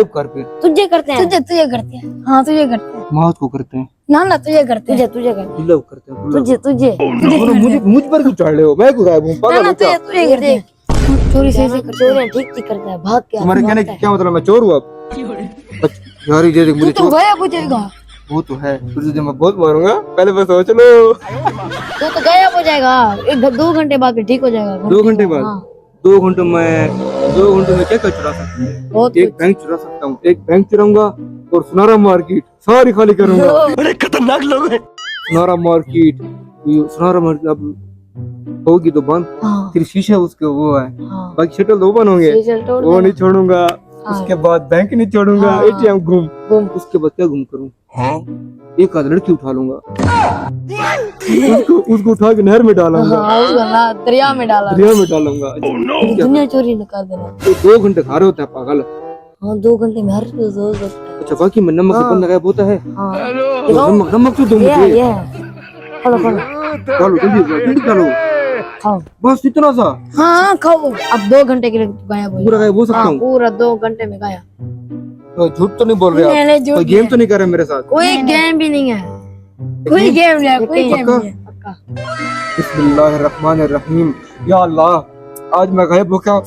कर फिर तुझे करते हैं, तुझे करते हैं। हाँ तुझे करते हैं। मौत को करते हैं, ना तुझे करते हैं। तुझे करते हैं, लव करते हैं, तुझे तुझे मुझ पर क्यों चढ़ रहे हो? मैं क्यों गायब हूँ? पागल हो क्या? तुझे करते हैं। चोरी सही से करते हैं। चोरियां ठीक ठीक करता है, भाग के तुम्हारे कहने आता का क्या मतलब? मैं चोर हूँ अब? यार ये देख मुझे तू चोर गया पूछेगा। वो तो है, तुझे मैं बहुत मारूंगा, पहले बस सोच लो। तू तो गायब हो जाएगा, 2 घंटे बाद फिर ठीक हो जाएगा। 2 घंटे बाद? हाँ, 2 घंटे में क्या क्या चुरा सकता हूँ? बहुत एक बैंक चुरा सकता हूँ, एक बैंक चुराऊंगा और सुनारा मार्केट सारी खाली करूंगा। बड़े खतरनाक लोग हैं। सुनारा मार्केट, अब होगी तो बंद, हाँ, फिर शीशे उसके वो है, हाँ, बाकी शटल दो बन होंगे, शीशे तोड़ वो देना। नहीं छोड़ूंगा। हाँ। उसके बाद बैंक नहीं छोड़ूंगा, हाँ। एटीएम घूम घूम। उसके बाद क्या घूम करूँ? एक आध लड़की उठा लूंगा, उसको उठा के नहर में डालूंगा, हाँ, उसको ना दरिया में डाला, दरिया में डालूंगा। पूरी दुनिया चोरी न कर देना। तो 2 घंटे खा रहे होते हैं पागल। हाँ, 2 घंटे में हर चीज हो सकता है। अच्छा बाकी में नमक से हाँ। बंदा गायब होता है? हाँ, तो नमक तो दो ये मुझे। ये खोलो खोलो डालो जल्दी डालो, खाओ। बस इतना सा हाँ खाओ। अब 2 घंटे के लिए गायब हो पूरा गायब हो सकता हाँ, हूँ? पूरा 2 घंटे में गायब। तो झूठ तो नहीं बोल रहे नहीं, आप? नहीं, झूठ कोई गेम तो नहीं कर रहे मेरे साथ? कोई गेम भी नहीं है, कोई गेम नहीं है, कोई यकीन। गेम नहीं है। पक्का। बिस्मिल्लाहिर्रहमानिर्रहीम। या अल्लाह, आज मैं गायब हो क्या?